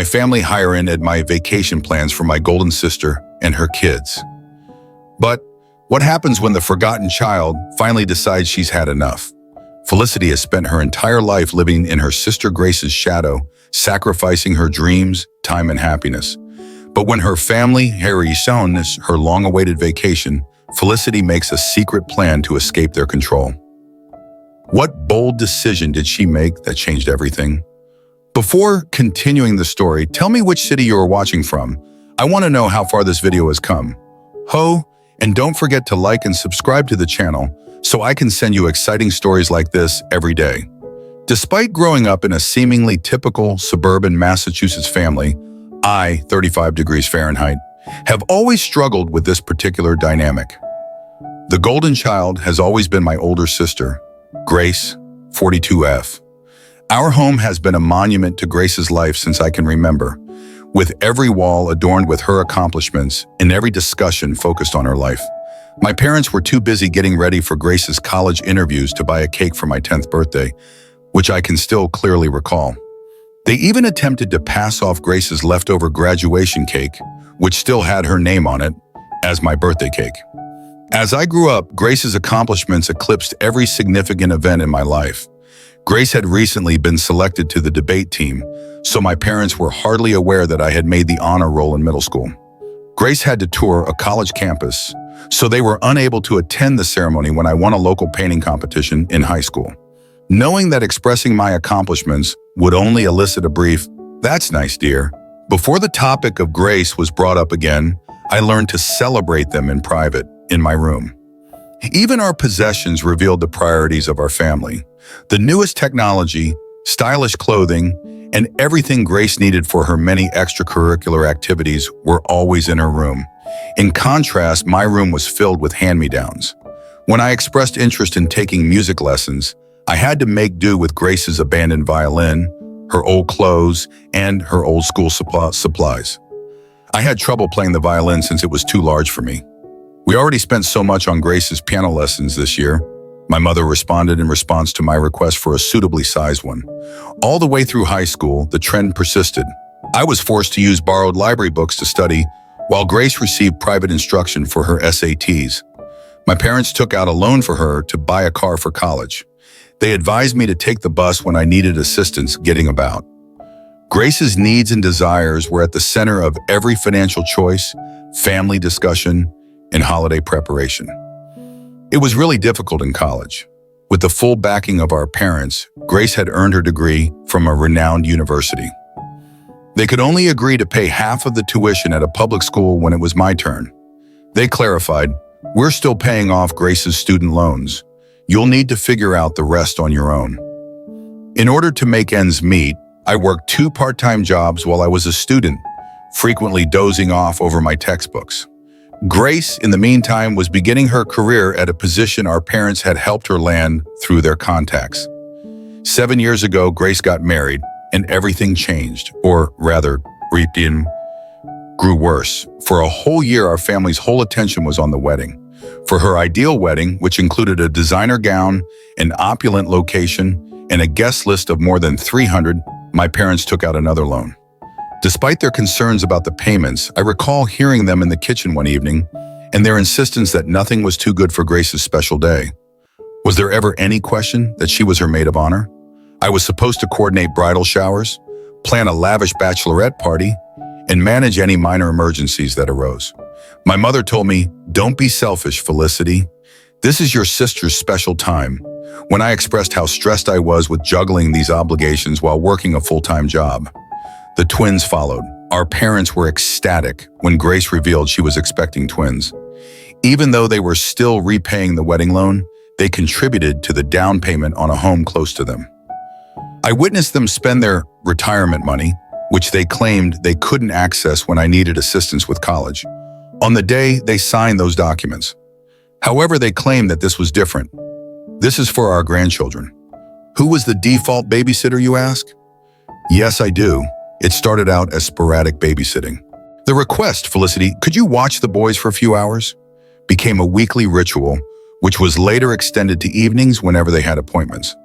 my family higher-ended my vacation plans for my golden sister and her kids. But what happens when the forgotten child finally decides she's had enough? Felicity has spent her entire life living in her sister Grace's shadow, sacrificing her dreams, time, and happiness. But when her family hurries on her long-awaited vacation, Felicity makes a secret plan to escape their control. What bold decision did she make that changed everything? Before continuing the story, tell me which city you are watching from. I want to know how far this video has come. And don't forget to like and subscribe to the channel so I can send you exciting stories like this every day. Despite growing up in a seemingly typical suburban Massachusetts family, I, 35 degrees Fahrenheit, have always struggled with this particular dynamic. The golden child has always been my older sister, Grace, 42F. Our home has been a monument to Grace's life since I can remember, with every wall adorned with her accomplishments and every discussion focused on her life. My parents were too busy getting ready for Grace's college interviews to buy a cake for my 10th birthday, which I can still clearly recall. They even attempted to pass off Grace's leftover graduation cake, which still had her name on it, as my birthday cake. As I grew up, Grace's accomplishments eclipsed every significant event in my life. Grace had recently been selected to the debate team, so my parents were hardly aware that I had made the honor roll in middle school. Grace had to tour a college campus, so they were unable to attend the ceremony when I won a local painting competition in high school. Knowing that expressing my accomplishments would only elicit a brief, "That's nice, dear," before the topic of Grace was brought up again, I learned to celebrate them in private, in my room. Even our possessions revealed the priorities of our family. The newest technology, stylish clothing, and everything Grace needed for her many extracurricular activities were always in her room. In contrast, my room was filled with hand-me-downs. When I expressed interest in taking music lessons, I had to make do with Grace's abandoned violin, her old clothes, and her old school supplies. I had trouble playing the violin since it was too large for me. We already spent so much on Grace's piano lessons this year. My mother responded in response to my request for a suitably sized one. All the way through high school, the trend persisted. I was forced to use borrowed library books to study, while Grace received private instruction for her SATs. My parents took out a loan for her to buy a car for college. They advised me to take the bus when I needed assistance getting about. Grace's needs and desires were at the center of every financial choice, family discussion, and holiday preparation. It was really difficult in college. With the full backing of our parents, Grace had earned her degree from a renowned university. They could only agree to pay half of the tuition at a public school when it was my turn. They clarified, "We're still paying off Grace's student loans. You'll need to figure out the rest on your own." In order to make ends meet, I worked 2 part-time jobs while I was a student, frequently dozing off over my textbooks. Grace, in the meantime, was beginning her career at a position our parents had helped her land through their contacts. 7 years ago, Grace got married, and everything changed, or rather, grew worse. For a whole year, our family's whole attention was on the wedding. For her ideal wedding, which included a designer gown, an opulent location, and a guest list of more than 300, my parents took out another loan. Despite their concerns about the payments, I recall hearing them in the kitchen one evening and their insistence that nothing was too good for Grace's special day. Was there ever any question that she was her maid of honor? I was supposed to coordinate bridal showers, plan a lavish bachelorette party, and manage any minor emergencies that arose. My mother told me, "Don't be selfish, Felicity. This is your sister's special time." When I expressed how stressed I was with juggling these obligations while working a full-time job, the twins followed. Our parents were ecstatic when Grace revealed she was expecting twins. Even though they were still repaying the wedding loan, they contributed to the down payment on a home close to them. I witnessed them spend their retirement money, which they claimed they couldn't access when I needed assistance with college, on the day they signed those documents. However, they claimed that this was different. "This is for our grandchildren." Who was the default babysitter, you ask? Yes, I do. It started out as sporadic babysitting. The request, "Felicity, could you watch the boys for a few hours?" became a weekly ritual, which was later extended to evenings whenever they had appointments.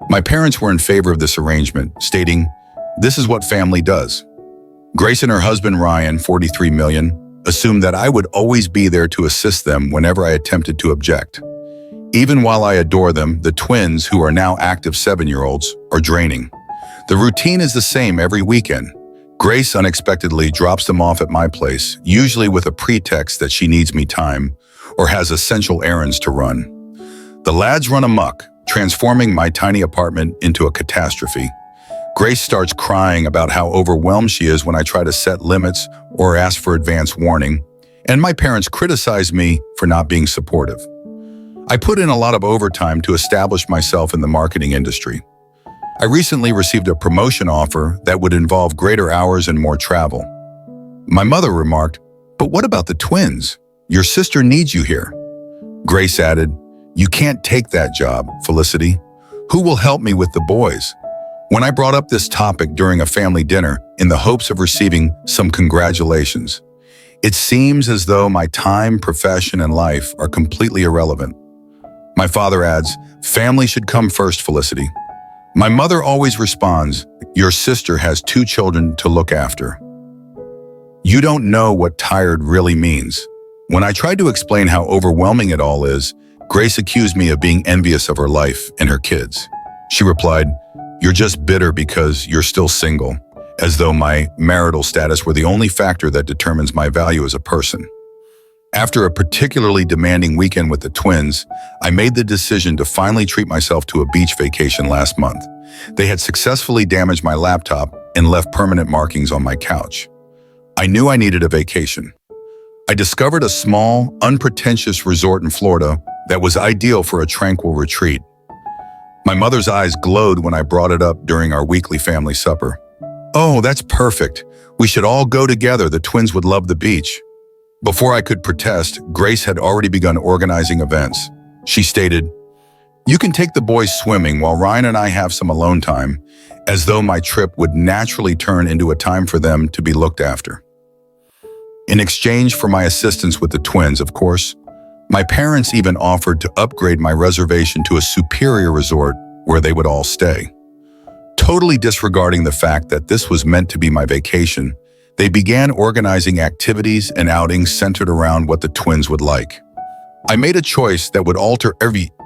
My parents were in favor of this arrangement, stating, "This is what family does." Grace and her husband Ryan, 43 million, assumed that I would always be there to assist them whenever I attempted to object. Even while I adore them, the twins, who are now active 7-year-olds, are draining. The routine is the same every weekend. Grace unexpectedly drops them off at my place, usually with a pretext that she needs me time or has essential errands to run. The lads run amok, transforming my tiny apartment into a catastrophe. Grace starts crying about how overwhelmed she is when I try to set limits or ask for advance warning, and my parents criticize me for not being supportive. I put in a lot of overtime to establish myself in the marketing industry. I recently received a promotion offer that would involve greater hours and more travel. My mother remarked, "But what about the twins? Your sister needs you here." Grace added, "You can't take that job, Felicity. Who will help me with the boys?" When I brought up this topic during a family dinner in the hopes of receiving some congratulations, it seems as though my time, profession, and life are completely irrelevant. My father adds, "Family should come first, Felicity." My mother always responds, "Your sister has 2 children to look after." You don't know what tired really means. When I tried to explain how overwhelming it all is, Grace accused me of being envious of her life and her kids. She replied, "You're just bitter because you're still single," as though my marital status were the only factor that determines my value as a person. After a particularly demanding weekend with the twins, I made the decision to finally treat myself to a beach vacation last month. They had successfully damaged my laptop and left permanent markings on my couch. I knew I needed a vacation. I discovered a small, unpretentious resort in Florida that was ideal for a tranquil retreat. My mother's eyes glowed when I brought it up during our weekly family supper. "Oh, that's perfect. We should all go together. The twins would love the beach." Before I could protest, Grace had already begun organizing events. She stated, "You can take the boys swimming while Ryan and I have some alone time," as though my trip would naturally turn into a time for them to be looked after. In exchange for my assistance with the twins, of course, my parents even offered to upgrade my reservation to a superior resort where they would all stay. Totally disregarding the fact that this was meant to be my vacation, they began organizing activities and outings centered around what the twins would like. I made a choice that would alter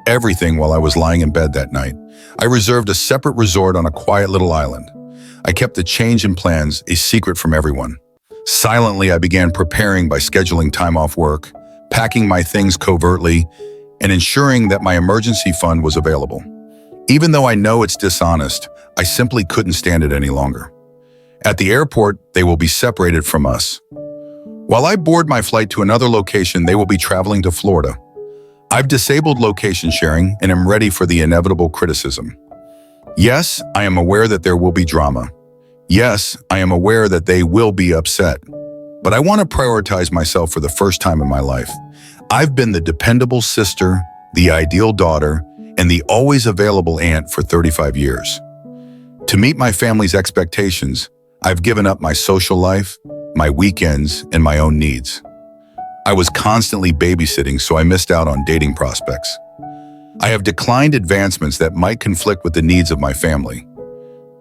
everything while I was lying in bed that night. I reserved a separate resort on a quiet little island. I kept the change in plans a secret from everyone. Silently, I began preparing by scheduling time off work, packing my things covertly, and ensuring that my emergency fund was available. Even though I know it's dishonest, I simply couldn't stand it any longer. At the airport, they will be separated from us. While I board my flight to another location, they will be traveling to Florida. I've disabled location sharing and am ready for the inevitable criticism. Yes, I am aware that there will be drama. Yes, I am aware that they will be upset. But I want to prioritize myself for the first time in my life. I've been the dependable sister, the ideal daughter, and the always available aunt for 35 years. To meet my family's expectations, I've given up my social life, my weekends, and my own needs. I was constantly babysitting, so I missed out on dating prospects. I have declined advancements that might conflict with the needs of my family.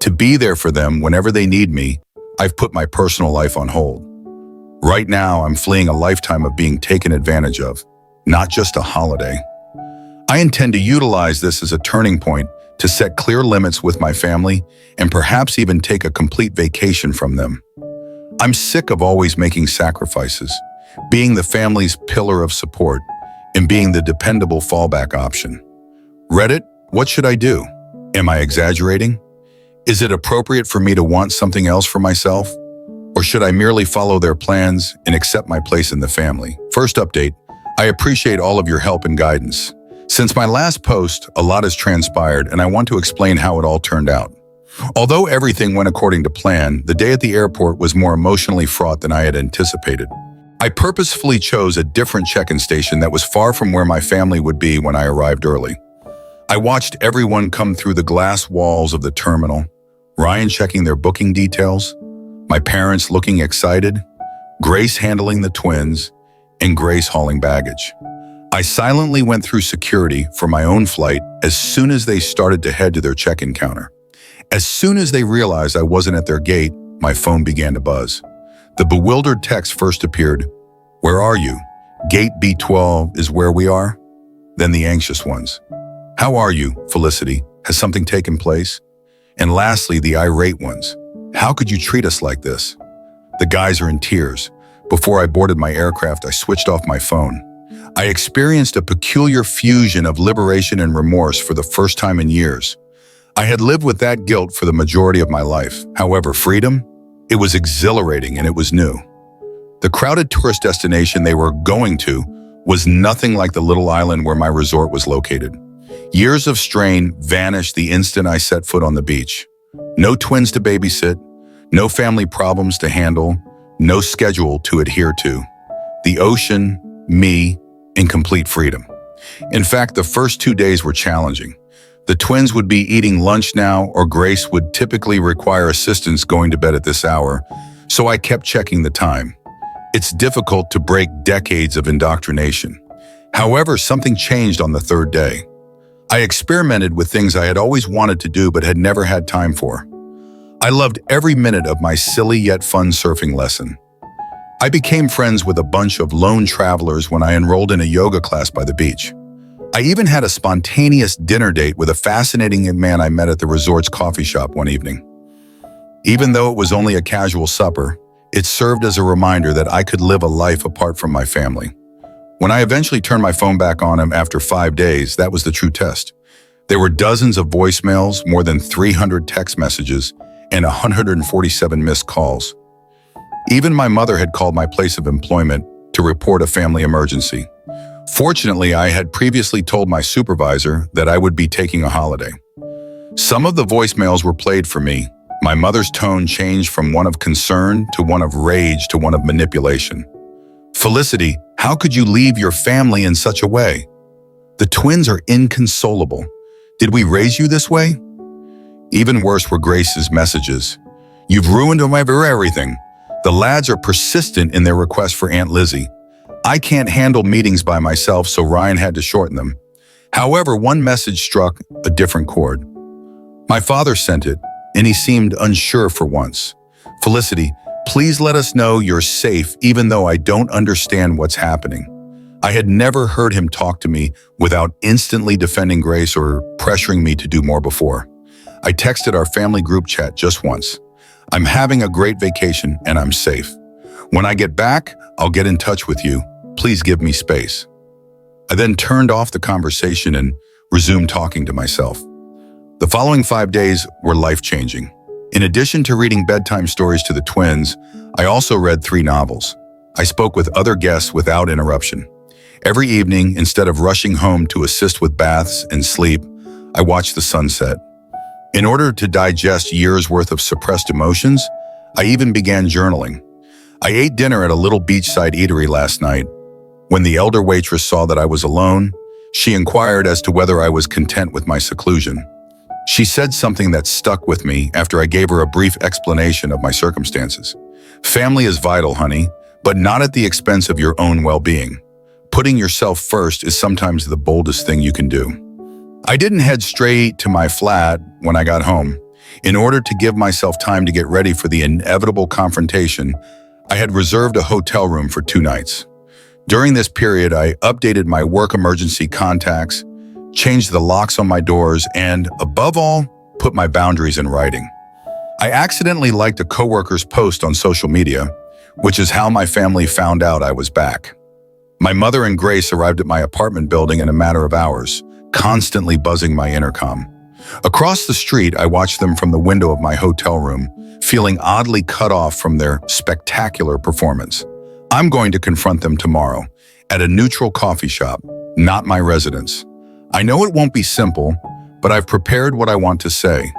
To be there for them whenever they need me, I've put my personal life on hold. Right now, I'm fleeing a lifetime of being taken advantage of, not just a holiday. I intend to utilize this as a turning point to set clear limits with my family and perhaps even take a complete vacation from them. I'm sick of always making sacrifices, being the family's pillar of support, and being the dependable fallback option. Reddit, what should I do? Am I exaggerating? Is it appropriate for me to want something else for myself? Or should I merely follow their plans and accept my place in the family? First update, I appreciate all of your help and guidance. Since my last post, a lot has transpired, and I want to explain how it all turned out. Although everything went according to plan, the day at the airport was more emotionally fraught than I had anticipated. I purposefully chose a different check-in station that was far from where my family would be when I arrived early. I watched everyone come through the glass walls of the terminal, Ryan checking their booking details, my parents looking excited, Grace handling the twins, and Grace hauling baggage. I silently went through security for my own flight as soon as they started to head to their check-in counter. As soon as they realized I wasn't at their gate, my phone began to buzz. The bewildered text first appeared, "Where are you? Gate B12 is where we are?" Then the anxious ones. "How are you, Felicity? Has something taken place?" And lastly, the irate ones. "How could you treat us like this?" The guys are in tears. Before I boarded my aircraft, I switched off my phone. I experienced a peculiar fusion of liberation and remorse for the first time in years. I had lived with that guilt for the majority of my life. However, freedom? It was exhilarating and it was new. The crowded tourist destination they were going to was nothing like the little island where my resort was located. Years of strain vanished the instant I set foot on the beach. No twins to babysit, no family problems to handle, no schedule to adhere to. The ocean, me, in complete freedom. In fact, the first 2 days were challenging. The twins would be eating lunch now, or Grace would typically require assistance going to bed at this hour, so I kept checking the time. It's difficult to break decades of indoctrination. However, something changed on the third day. I experimented with things I had always wanted to do but had never had time for. I loved every minute of my silly yet fun surfing lesson. I became friends with a bunch of lone travelers when I enrolled in a yoga class by the beach. I even had a spontaneous dinner date with a fascinating man I met at the resort's coffee shop one evening. Even though it was only a casual supper, it served as a reminder that I could live a life apart from my family. When I eventually turned my phone back on him after 5 days, that was the true test. There were dozens of voicemails, more than 300 text messages, and 147 missed calls. Even my mother had called my place of employment to report a family emergency. Fortunately, I had previously told my supervisor that I would be taking a holiday. Some of the voicemails were played for me. My mother's tone changed from one of concern to one of rage to one of manipulation. "Felicity, how could you leave your family in such a way? The twins are inconsolable. Did we raise you this way?" Even worse were Grace's messages. "You've ruined my everything." The lads are persistent in their request for Aunt Lizzie. I can't handle meetings by myself, so Ryan had to shorten them. However, one message struck a different chord. My father sent it, and he seemed unsure for once. "Felicity, please let us know you're safe even though I don't understand what's happening." I had never heard him talk to me without instantly defending Grace or pressuring me to do more before. I texted our family group chat just once. "I'm having a great vacation and I'm safe. When I get back, I'll get in touch with you. Please give me space." I then turned off the conversation and resumed talking to myself. The following 5 days were life-changing. In addition to reading bedtime stories to the twins, I also read 3 novels. I spoke with other guests without interruption. Every evening, instead of rushing home to assist with baths and sleep, I watched the sunset. In order to digest years' worth of suppressed emotions, I even began journaling. I ate dinner at a little beachside eatery last night. When the elder waitress saw that I was alone, she inquired as to whether I was content with my seclusion. She said something that stuck with me after I gave her a brief explanation of my circumstances. "Family is vital, honey, but not at the expense of your own well-being. Putting yourself first is sometimes the boldest thing you can do." I didn't head straight to my flat when I got home. In order to give myself time to get ready for the inevitable confrontation, I had reserved a hotel room for 2 nights. During this period, I updated my work emergency contacts, changed the locks on my doors, and, above all, put my boundaries in writing. I accidentally liked a coworker's post on social media, which is how my family found out I was back. My mother and Grace arrived at my apartment building in a matter of hours, constantly buzzing my intercom. Across the street, I watched them from the window of my hotel room, feeling oddly cut off from their spectacular performance. I'm going to confront them tomorrow, at a neutral coffee shop, not my residence. I know it won't be simple, but I've prepared what I want to say.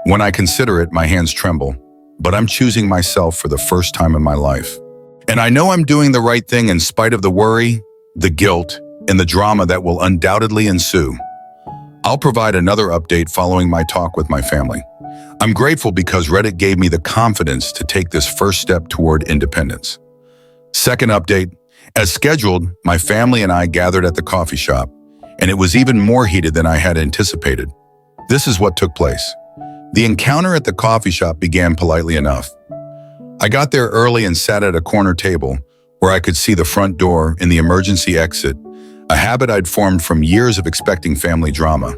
When I consider it, my hands tremble, but I'm choosing myself for the first time in my life. And I know I'm doing the right thing in spite of the worry, the guilt, and the drama that will undoubtedly ensue. I'll provide another update following my talk with my family. I'm grateful because Reddit gave me the confidence to take this first step toward independence. Second update, as scheduled, my family and I gathered at the coffee shop, and it was even more heated than I had anticipated. This is what took place. The encounter at the coffee shop began politely enough. I got there early and sat at a corner table where I could see the front door and the emergency exit, a habit I'd formed from years of expecting family drama.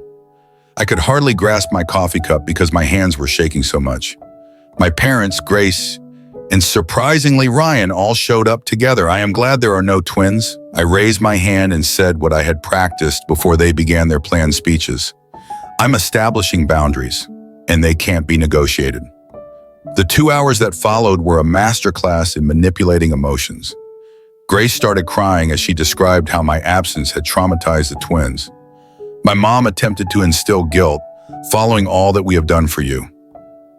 I could hardly grasp my coffee cup because my hands were shaking so much. My parents, Grace, and surprisingly Ryan all showed up together. I am glad there are no twins. I raised my hand and said what I had practiced before they began their planned speeches. I'm establishing boundaries, and they can't be negotiated. The 2 hours that followed were a masterclass in manipulating emotions. Grace started crying as she described how my absence had traumatized the twins. My mom attempted to instill guilt, following all that we have done for you.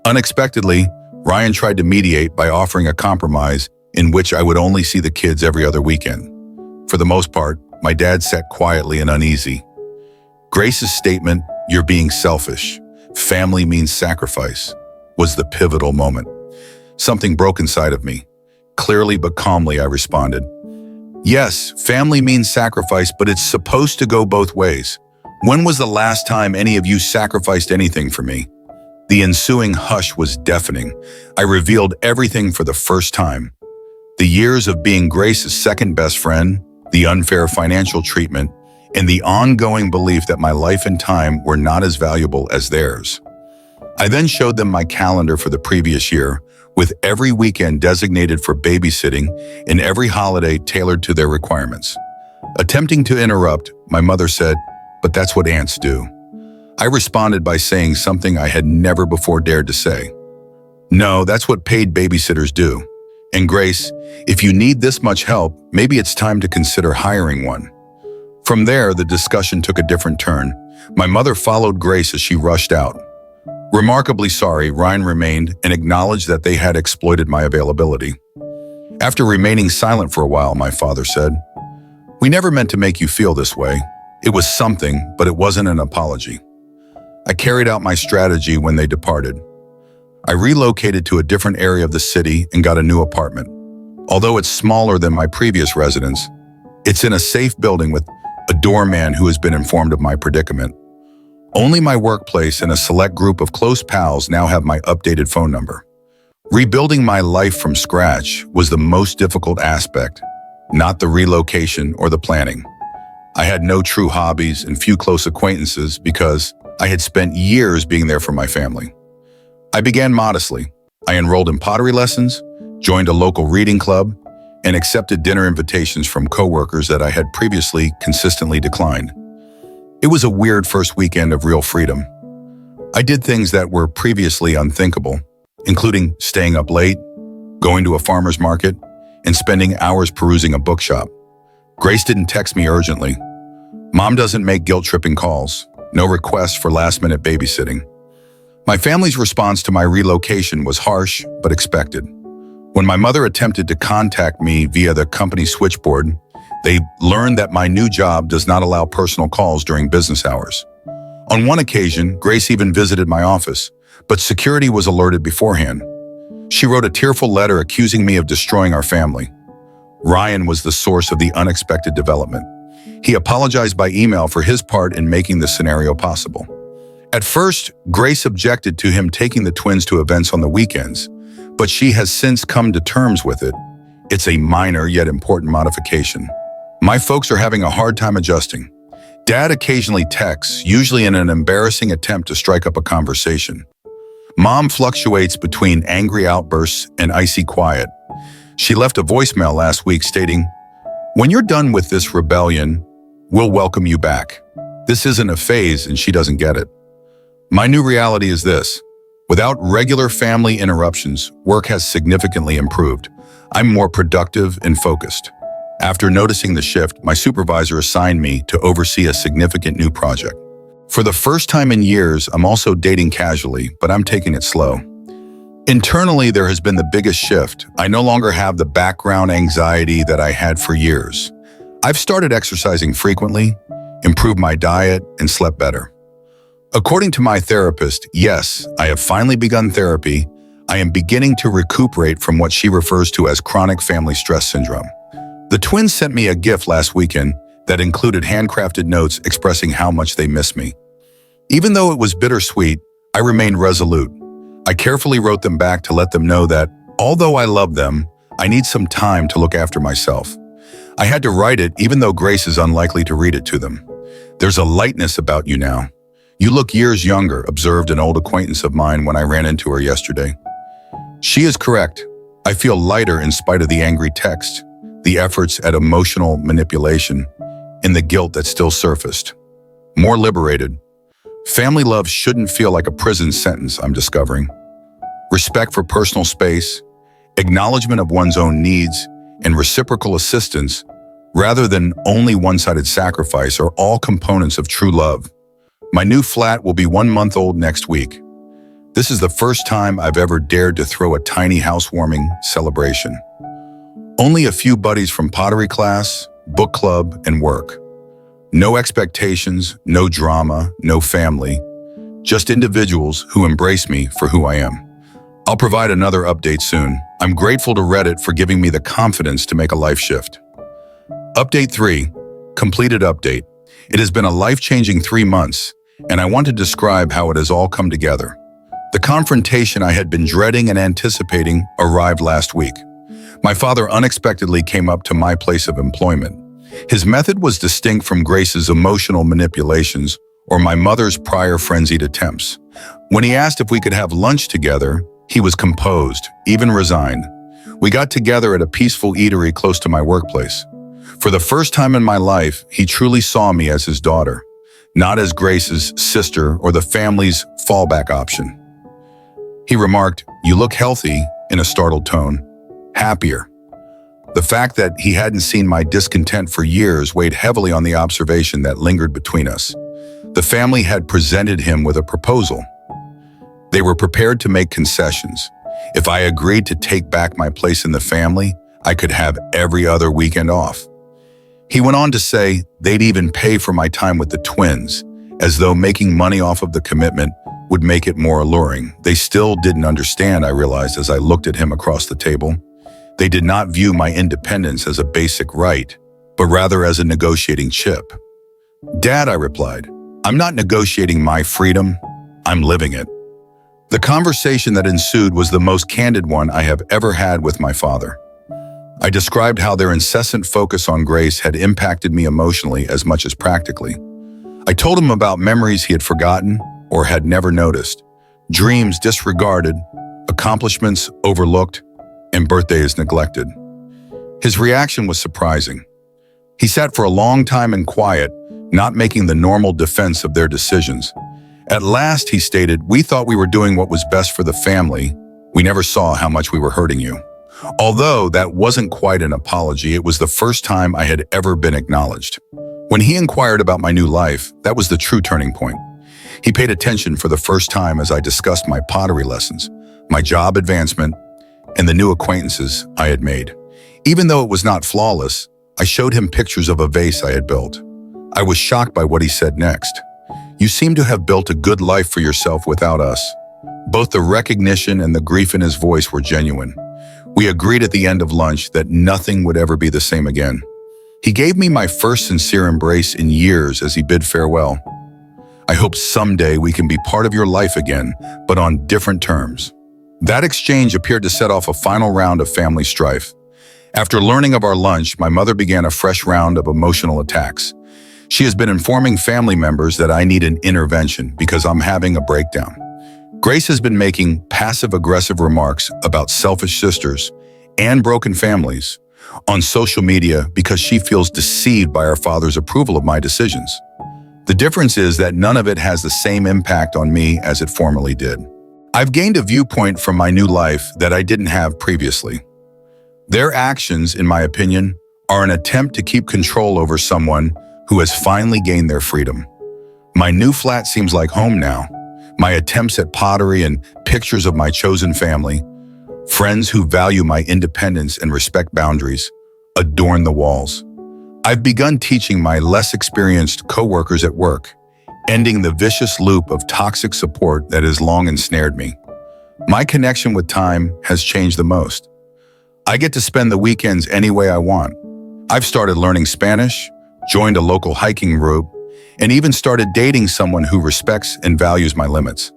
Unexpectedly, Ryan tried to mediate by offering a compromise in which I would only see the kids every other weekend. For the most part, my dad sat quietly and uneasy. Grace's statement, "You're being selfish. Family means sacrifice," was the pivotal moment. Something broke inside of me. Clearly but calmly, I responded, "Yes, family means sacrifice, but it's supposed to go both ways. When was the last time any of you sacrificed anything for me?" The ensuing hush was deafening. I revealed everything for the first time. The years of being Grace's second best friend, the unfair financial treatment, and the ongoing belief that my life and time were not as valuable as theirs. I then showed them my calendar for the previous year, with every weekend designated for babysitting and every holiday tailored to their requirements. Attempting to interrupt, my mother said, "But that's what aunts do." I responded by saying something I had never before dared to say. "No, that's what paid babysitters do. And Grace, if you need this much help, maybe it's time to consider hiring one." From there, the discussion took a different turn. My mother followed Grace as she rushed out. Remarkably sorry, Ryan remained and acknowledged that they had exploited my availability. After remaining silent for a while, my father said, "We never meant to make you feel this way. It was something, but it wasn't an apology." I carried out my strategy when they departed. I relocated to a different area of the city and got a new apartment. Although it's smaller than my previous residence, it's in a safe building with a doorman who has been informed of my predicament. Only my workplace and a select group of close pals now have my updated phone number. Rebuilding my life from scratch was the most difficult aspect, not the relocation or the planning. I had no true hobbies and few close acquaintances because I had spent years being there for my family. I began modestly. I enrolled in pottery lessons, joined a local reading club, and accepted dinner invitations from coworkers that I had previously consistently declined. It was a weird first weekend of real freedom. I did things that were previously unthinkable, including staying up late, going to a farmer's market, and spending hours perusing a bookshop. Grace didn't text me urgently. Mom doesn't make guilt-tripping calls. No requests for last-minute babysitting. My family's response to my relocation was harsh but expected. When my mother attempted to contact me via the company switchboard, they learned that my new job does not allow personal calls during business hours. On one occasion, Grace even visited my office, but security was alerted beforehand. She wrote a tearful letter accusing me of destroying our family. Ryan was the source of the unexpected development. He apologized by email for his part in making this scenario possible. At first, Grace objected to him taking the twins to events on the weekends, but she has since come to terms with it. It's a minor yet important modification. My folks are having a hard time adjusting. Dad occasionally texts, usually in an embarrassing attempt to strike up a conversation. Mom fluctuates between angry outbursts and icy quiet. She left a voicemail last week stating, "When you're done with this rebellion, we'll welcome you back." This isn't a phase and she doesn't get it. My new reality is this. Without regular family interruptions, work has significantly improved. I'm more productive and focused. After noticing the shift, my supervisor assigned me to oversee a significant new project. For the first time in years, I'm also dating casually, but I'm taking it slow. Internally, there has been the biggest shift. I no longer have the background anxiety that I had for years. I've started exercising frequently, improved my diet, and slept better. According to my therapist, yes, I have finally begun therapy. I am beginning to recuperate from what she refers to as chronic family stress syndrome. The twins sent me a gift last weekend that included handcrafted notes expressing how much they miss me. Even though it was bittersweet, I remained resolute. I carefully wrote them back to let them know that Although I love them, I need some time to look after myself. I had to write it even though Grace is unlikely to read it to them. There's a lightness about you now. You look years younger, observed an old acquaintance of mine when I ran into her yesterday. She is correct. I feel lighter in spite of the angry text, the efforts at emotional manipulation, and the guilt that still surfaced. More liberated. Family love shouldn't feel like a prison sentence, I'm discovering. Respect for personal space, acknowledgement of one's own needs, and reciprocal assistance, rather than only one-sided sacrifice, are all components of true love. My new flat will be 1 month old next week. This is the first time I've ever dared to throw a tiny housewarming celebration. Only a few buddies from pottery class, book club, and work. No expectations, no drama, no family, just individuals who embrace me for who I am. I'll provide another update soon. I'm grateful to Reddit for giving me the confidence to make a life shift. Update 3, completed update. It has been a life-changing 3 months, and I want to describe how it has all come together. The confrontation I had been dreading and anticipating arrived last week. My father unexpectedly came up to my place of employment. His method was distinct from Grace's emotional manipulations or my mother's prior frenzied attempts. When he asked if we could have lunch together, he was composed, even resigned. We got together at a peaceful eatery close to my workplace. For the first time in my life, he truly saw me as his daughter, not as Grace's sister or the family's fallback option. He remarked, "You look healthy," in a startled tone. Happier. The fact that he hadn't seen my discontent for years weighed heavily on the observation that lingered between us. The family had presented him with a proposal. They were prepared to make concessions. If I agreed to take back my place in the family, I could have every other weekend off. He went on to say they'd even pay for my time with the twins, as though making money off of the commitment would make it more alluring. They still didn't understand, I realized as I looked at him across the table. They did not view my independence as a basic right, but rather as a negotiating chip. "Dad," I replied, "I'm not negotiating my freedom, I'm living it." The conversation that ensued was the most candid one I have ever had with my father. I described how their incessant focus on Grace had impacted me emotionally as much as practically. I told him about memories he had forgotten or had never noticed, dreams disregarded, accomplishments overlooked, and birthdays neglected. His reaction was surprising. He sat for a long time in quiet, not making the normal defense of their decisions. At last, he stated, "We thought we were doing what was best for the family. We never saw how much we were hurting you." Although that wasn't quite an apology, it was the first time I had ever been acknowledged. When he inquired about my new life, that was the true turning point. He paid attention for the first time as I discussed my pottery lessons, my job advancement, and the new acquaintances I had made. Even though it was not flawless, I showed him pictures of a vase I had built. I was shocked by what he said next. "You seem to have built a good life for yourself without us." Both the recognition and the grief in his voice were genuine. We agreed at the end of lunch that nothing would ever be the same again. He gave me my first sincere embrace in years as he bid farewell. "I hope someday we can be part of your life again, but on different terms." That exchange appeared to set off a final round of family strife. After learning of our lunch, my mother began a fresh round of emotional attacks. She has been informing family members that I need an intervention because I'm having a breakdown. Grace has been making passive-aggressive remarks about selfish sisters and broken families on social media because she feels deceived by our father's approval of my decisions. The difference is that none of it has the same impact on me as it formerly did. I've gained a viewpoint from my new life that I didn't have previously. Their actions, in my opinion, are an attempt to keep control over someone who has finally gained their freedom. My new flat seems like home now. My attempts at pottery and pictures of my chosen family, friends who value my independence and respect boundaries, adorn the walls. I've begun teaching my less experienced coworkers at work, ending the vicious loop of toxic support that has long ensnared me. My connection with time has changed the most. I get to spend the weekends any way I want. I've started learning Spanish, joined a local hiking group, and even started dating someone who respects and values my limits.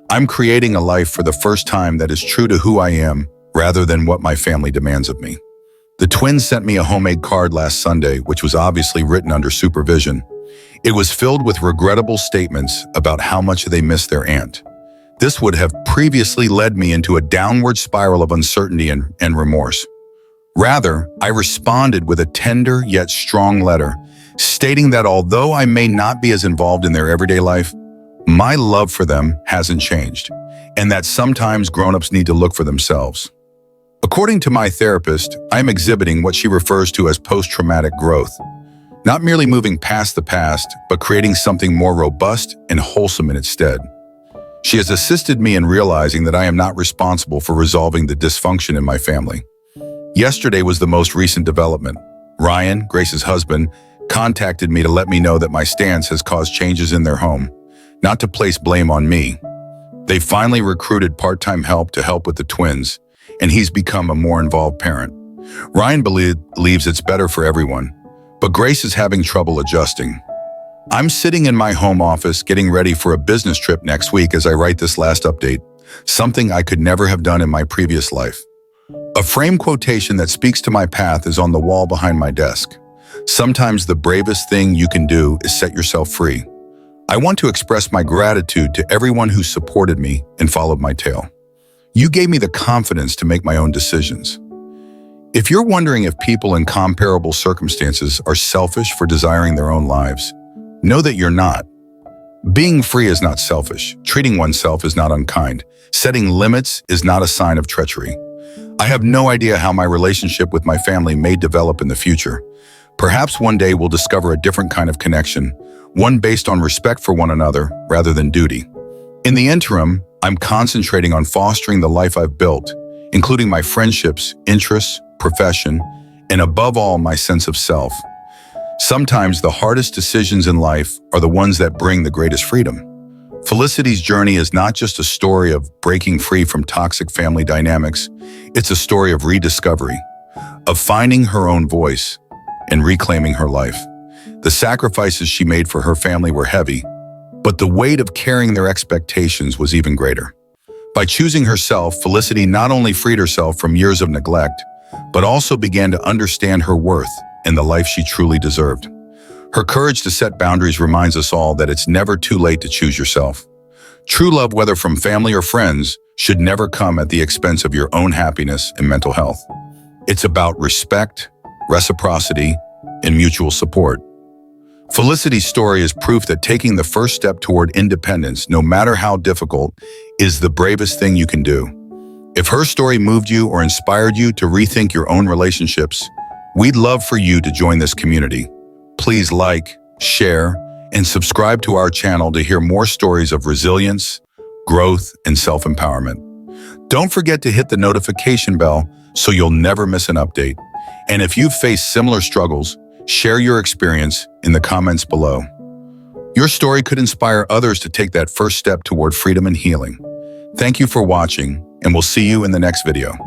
I'm creating a life for the first time that is true to who I am rather than what my family demands of me. The twins sent me a homemade card last Sunday, which was obviously written under supervision. It was filled with regrettable statements about how much they miss their aunt. This would have previously led me into a downward spiral of uncertainty and remorse. Rather, I responded with a tender yet strong letter, stating that although I may not be as involved in their everyday life, my love for them hasn't changed, and that sometimes grown-ups need to look for themselves. According to my therapist, I am exhibiting what she refers to as post-traumatic growth, not merely moving past the past, but creating something more robust and wholesome in its stead. She has assisted me in realizing that I am not responsible for resolving the dysfunction in my family. Yesterday was the most recent development. Ryan, Grace's husband, contacted me to let me know that my stance has caused changes in their home, not to place blame on me. They finally recruited part-time help to help with the twins, and he's become a more involved parent. Ryan believes it's better for everyone, but Grace is having trouble adjusting. I'm sitting in my home office getting ready for a business trip next week as I write this last update, something I could never have done in my previous life. A frame quotation that speaks to my path is on the wall behind my desk. Sometimes the bravest thing you can do is set yourself free. I want to express my gratitude to everyone who supported me and followed my tale. You gave me the confidence to make my own decisions. If you're wondering if people in comparable circumstances are selfish for desiring their own lives, know that you're not. Being free is not selfish. Treating oneself is not unkind. Setting limits is not a sign of treachery. I have no idea how my relationship with my family may develop in the future. Perhaps one day we'll discover a different kind of connection, one based on respect for one another rather than duty. In the interim, I'm concentrating on fostering the life I've built, including my friendships, interests, profession, and above all, my sense of self. Sometimes the hardest decisions in life are the ones that bring the greatest freedom. Felicity's journey is not just a story of breaking free from toxic family dynamics, it's a story of rediscovery, of finding her own voice and reclaiming her life. The sacrifices she made for her family were heavy, but the weight of carrying their expectations was even greater. By choosing herself, Felicity not only freed herself from years of neglect, but also began to understand her worth and the life she truly deserved. Her courage to set boundaries reminds us all that it's never too late to choose yourself. True love, whether from family or friends, should never come at the expense of your own happiness and mental health. It's about respect, reciprocity, and mutual support. Felicity's story is proof that taking the first step toward independence, no matter how difficult, is the bravest thing you can do. If her story moved you or inspired you to rethink your own relationships, we'd love for you to join this community. Please like, share, and subscribe to our channel to hear more stories of resilience, growth, and self-empowerment. Don't forget to hit the notification bell so you'll never miss an update. And if you've faced similar struggles, share your experience in the comments below. Your story could inspire others to take that first step toward freedom and healing. Thank you for watching, and we'll see you in the next video.